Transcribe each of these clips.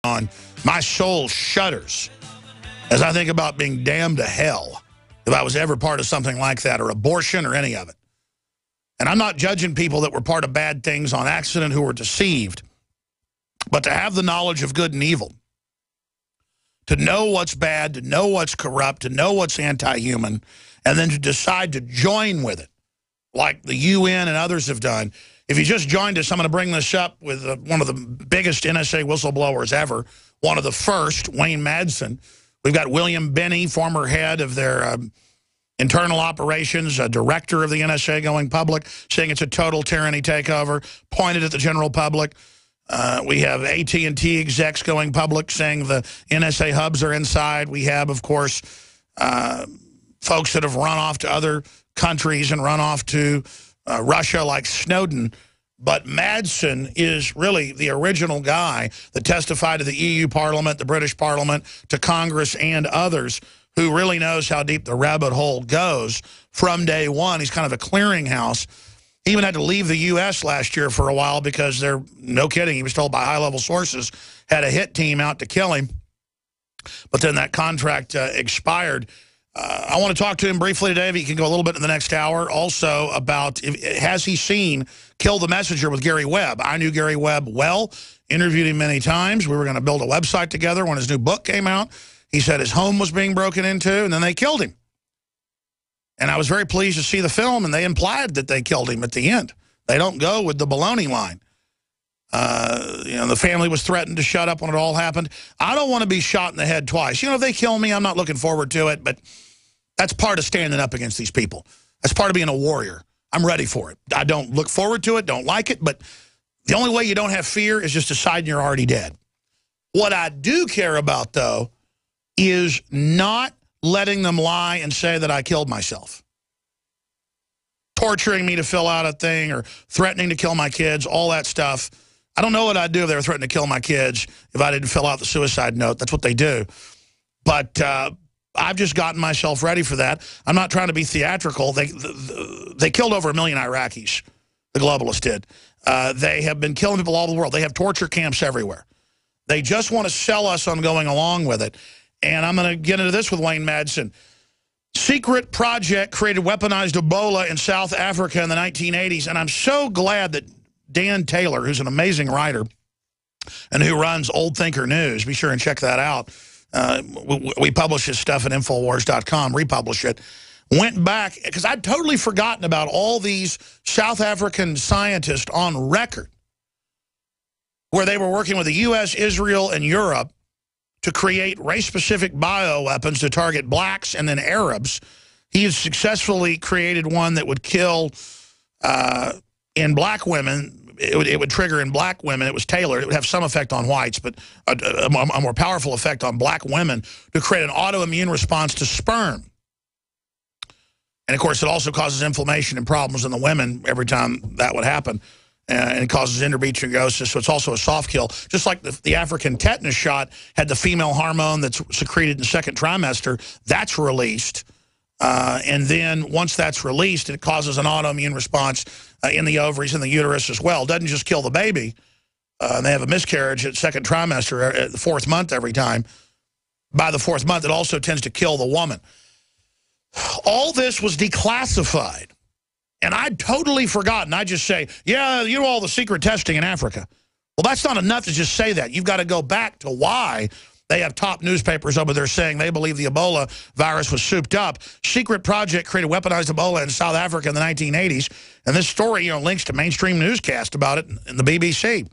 on, my soul shudders as I think about being damned to hell if I was ever part of something like that, or abortion, or any of it. And I'm not judging people that were part of bad things on accident who were deceived, but to have the knowledge of good and evil, to know what's bad, to know what's corrupt, to know what's anti-human, and then to decide to join with it, like the UN and others have done. If you just joined us, I'm going to bring this up with one of the biggest NSA whistleblowers ever, one of the first, Wayne Madsen. We've got William Binney, former head of their internal operations, a director of the NSA, going public, saying it's a total tyranny takeover, pointed at the general public. We have AT&T execs going public saying the NSA hubs are inside. We have, of course, folks that have run off to other countries and run off to Russia like Snowden. But Madsen is really the original guy that testified to the EU Parliament, the British Parliament, to Congress and others, who really knows how deep the rabbit hole goes from day one. He's kind of a clearinghouse. He even had to leave the U.S. last year for a while because they're, no kidding, he was told by high-level sources, had a hit team out to kill him. But then that contract expired. I want to talk to him briefly today, if he can go a little bit in the next hour, also about, has he seen Kill the Messenger with Gary Webb? I knew Gary Webb well, interviewed him many times. We were going to build a website together when his new book came out. He said his home was being broken into, and then they killed him. And I was very pleased to see the film, and they implied that they killed him at the end. They don't go with the baloney line. You know, the family was threatened to shut up when it all happened. I don't want to be shot in the head twice. You know, if they kill me, I'm not looking forward to it, but that's part of standing up against these people. That's part of being a warrior. I'm ready for it. I don't look forward to it, don't like it, but the only way you don't have fear is just deciding you're already dead. What I do care about, though, is not letting them lie and say that I killed myself. Torturing me to fill out a thing or threatening to kill my kids, all that stuff. I don't know what I'd do if they were threatening to kill my kids if I didn't fill out the suicide note. That's what they do. But I've just gotten myself ready for that. I'm not trying to be theatrical. They killed over 1 million Iraqis, the globalists did. They have been killing people all over the world. They have torture camps everywhere. They just want to sell us on going along with it. And I'm going to get into this with Wayne Madsen. Secret project created weaponized Ebola in South Africa in the 1980s. And I'm so glad that Dan Taylor, who's an amazing writer and who runs Old Thinker News, be sure and check that out. We publish his stuff at Infowars.com, republish it. Went back, because I'd totally forgotten about all these South African scientists on record where they were working with the U.S., Israel, and Europe to create race-specific bioweapons to target blacks and then Arabs. He has successfully created one that would kill in black women. It would trigger in black women. It was tailored. It would have some effect on whites, but a more powerful effect on black women to create an autoimmune response to sperm. And, of course, it also causes inflammation and problems in the women every time that would happen. And it causes endometriosis, so it's also a soft kill. Just like the African tetanus shot had the female hormone that's secreted in the second trimester, that's released. And then once that's released, it causes an autoimmune response in the ovaries and the uterus as well. It doesn't just kill the baby. They have a miscarriage at second trimester, at the 4th month every time. By the 4th month, it also tends to kill the woman. All this was declassified. And I'd totally forgotten. I'd just say, yeah, you know, all the secret testing in Africa. Well, that's not enough to just say that. You've got to go back to why they have top newspapers over there saying they believe the Ebola virus was souped up. Secret project created weaponized Ebola in South Africa in the 1980s. And this story, you know, links to mainstream newscast about it in the BBC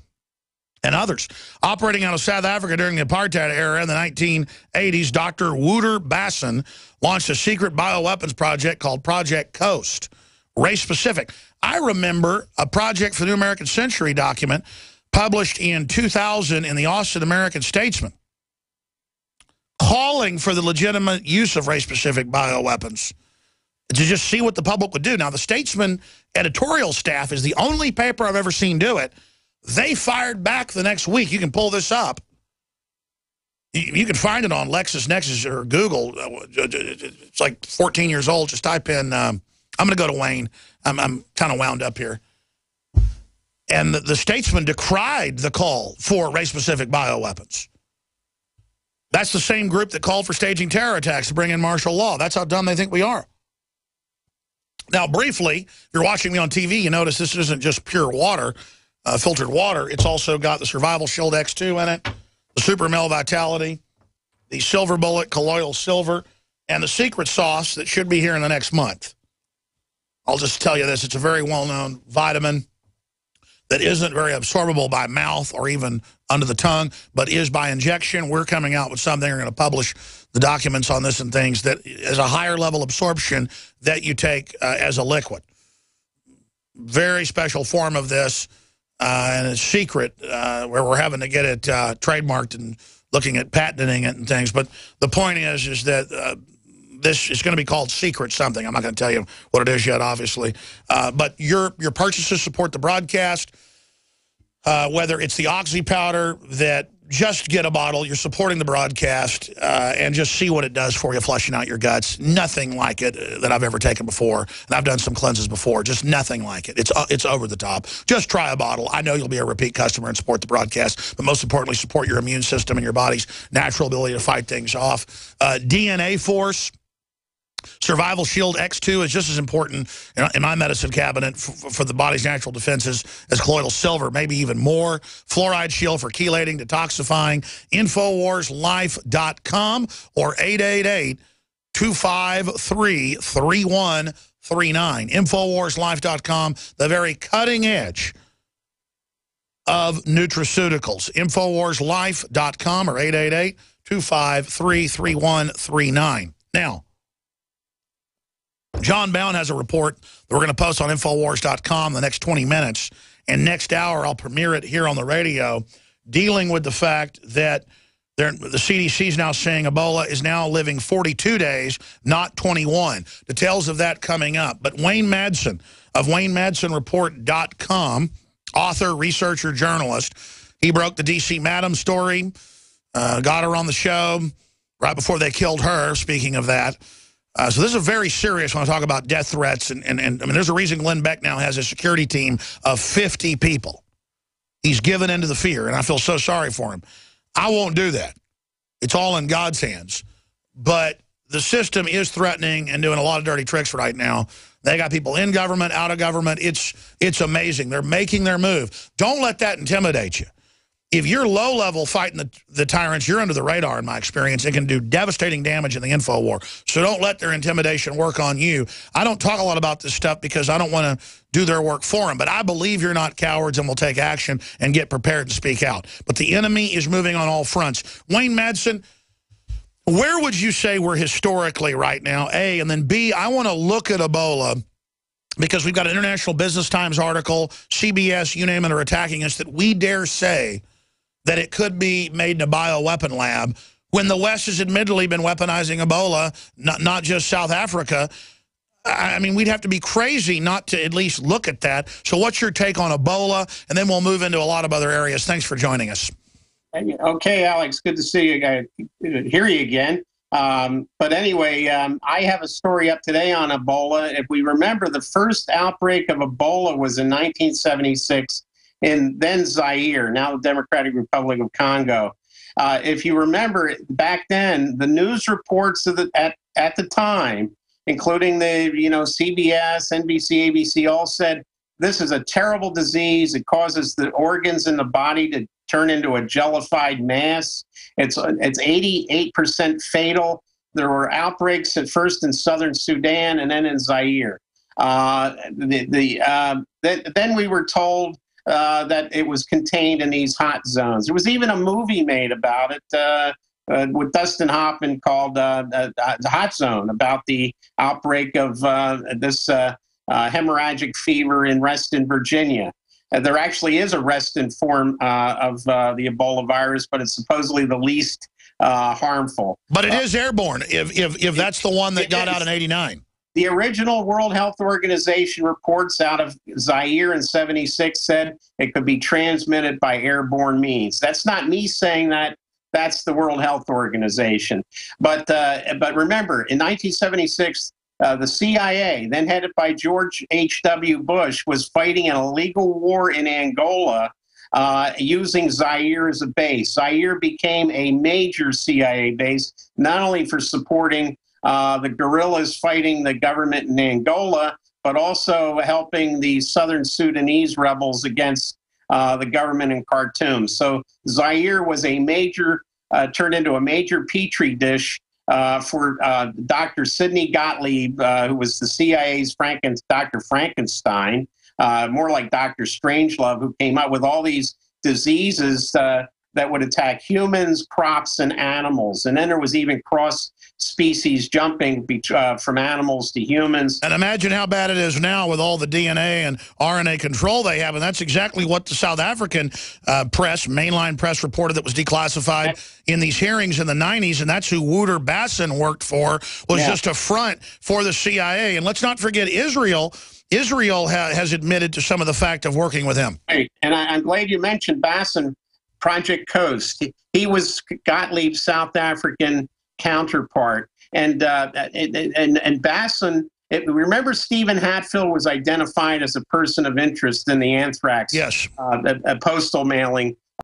and others. Operating out of South Africa during the apartheid era in the 1980s, Dr. Wouter Basson launched a secret bioweapons project called Project Coast. Race-specific. I remember a Project for the New American Century document published in 2000 in the Austin American-Statesman calling for the legitimate use of race-specific bioweapons to just see what the public would do. Now, the Statesman editorial staff is the only paper I've ever seen do it. They fired back the next week. You can pull this up. You can find it on LexisNexis or Google. It's like 14 years old. Just type in... I'm going to go to Wayne. I'm kind of wound up here. And the Statesman decried the call for race-specific bioweapons. That's the same group that called for staging terror attacks to bring in martial law. That's how dumb they think we are. Now, briefly, if you're watching me on TV, you notice this isn't just pure water, filtered water. It's also got the Survival Shield X2 in it, the Super Male Vitality, the Silver Bullet Colloidal Silver, and the secret sauce that should be here in the next month. I'll just tell you this. It's a very well-known vitamin that isn't very absorbable by mouth or even under the tongue, but is by injection. We're coming out with something. We're going to publish the documents on this and things that is a higher level absorption that you take as a liquid. Very special form of this, and it's secret, where we're having to get it trademarked and looking at patenting it and things. But the point is that this is going to be called secret something. I'm not going to tell you what it is yet, obviously. But your purchases support the broadcast. Whether it's the Oxy powder that just get a bottle, you're supporting the broadcast, and just see what it does for you, flushing out your guts. Nothing like it that I've ever taken before. And I've done some cleanses before. Just nothing like it. It's over the top. Just try a bottle. I know you'll be a repeat customer and support the broadcast, but most importantly, support your immune system and your body's natural ability to fight things off. DNA Force. Survival Shield X2 is just as important in my medicine cabinet for the body's natural defenses as colloidal silver, maybe even more. Fluoride Shield for chelating, detoxifying. InfoWarsLife.com or 888-253-3139. InfoWarsLife.com, the very cutting edge of nutraceuticals. InfoWarsLife.com or 888-253-3139. Now, John Bound has a report that we're going to post on Infowars.com in the next 20 minutes. And next hour, I'll premiere it here on the radio, dealing with the fact that the CDC is now saying Ebola is now living 42 days, not 21. Details of that coming up. But Wayne Madsen of WayneMadsenReport.com, author, researcher, journalist, he broke the D.C. Madam story, got her on the show right before they killed her, speaking of that. So this is very serious when I talk about death threats. And I mean, there's a reason Glenn Beck now has a security team of 50 people. He's given into the fear, and I feel so sorry for him. I won't do that. It's all in God's hands. But the system is threatening and doing a lot of dirty tricks right now. They got people in government, out of government. It's amazing. They're making their move. Don't let that intimidate you. If you're low-level fighting the tyrants, you're under the radar, in my experience. It can do devastating damage in the info war. So don't let their intimidation work on you. I don't talk a lot about this stuff because I don't want to do their work for them. But I believe you're not cowards and will take action and get prepared to speak out. But the enemy is moving on all fronts. Wayne Madsen, where would you say we're historically right now, A? And then B, I want to look at Ebola because we've got an International Business Times article, CBS, you name it, are attacking us, that we dare say that it could be made in a bioweapon lab, when the West has admittedly been weaponizing Ebola, not just South Africa. I mean, we'd have to be crazy not to at least look at that. So what's your take on Ebola? And then we'll move into a lot of other areas. Thanks for joining us. Okay, Alex, good to see you, hear you again. But anyway, I have a story up today on Ebola. If we remember, the first outbreak of Ebola was in 1976. In then Zaire, now the Democratic Republic of Congo. If you remember, back then, the news reports at the time, including the CBS, NBC, ABC, all said this is a terrible disease. It causes the organs in the body to turn into a jellified mass. It's 88% fatal. There were outbreaks at first in southern Sudan and then in Zaire. Then we were told that it was contained in these hot zones. There was even a movie made about it with Dustin Hoffman called The Hot Zone, about the outbreak of this hemorrhagic fever in Reston, Virginia. There actually is a Reston form of the Ebola virus, but it's supposedly the least harmful. But it is airborne, if that's the one that got out in '89. The original World Health Organization reports out of Zaire in '76 said it could be transmitted by airborne means. That's not me saying that. That's the World Health Organization. But remember, in 1976, the CIA, then headed by George H.W. Bush, was fighting an illegal war in Angola using Zaire as a base. Zaire became a major CIA base, not only for supporting the guerrillas fighting the government in Angola, but also helping the southern Sudanese rebels against the government in Khartoum. So Zaire was a major, turned into a major petri dish for Dr. Sidney Gottlieb, who was the CIA's Dr. Frankenstein, more like Dr. Strangelove, who came up with all these diseases that would attack humans, crops, and animals. And then there was even cross-species jumping from animals to humans. And imagine how bad it is now with all the DNA and RNA control they have. And that's exactly what the South African press, mainline press, reported that was declassified in these hearings in the 90s. And that's who Wouter Bassin worked for, was just a front for the CIA. And let's not forget Israel. Israel has admitted to some of the fact of working with him. Right. And I'm glad you mentioned Bassin. Project Coast. He was Gottlieb's South African counterpart, and Bassin. Remember, Stephen Hatfield was identified as a person of interest in the anthrax a postal mailing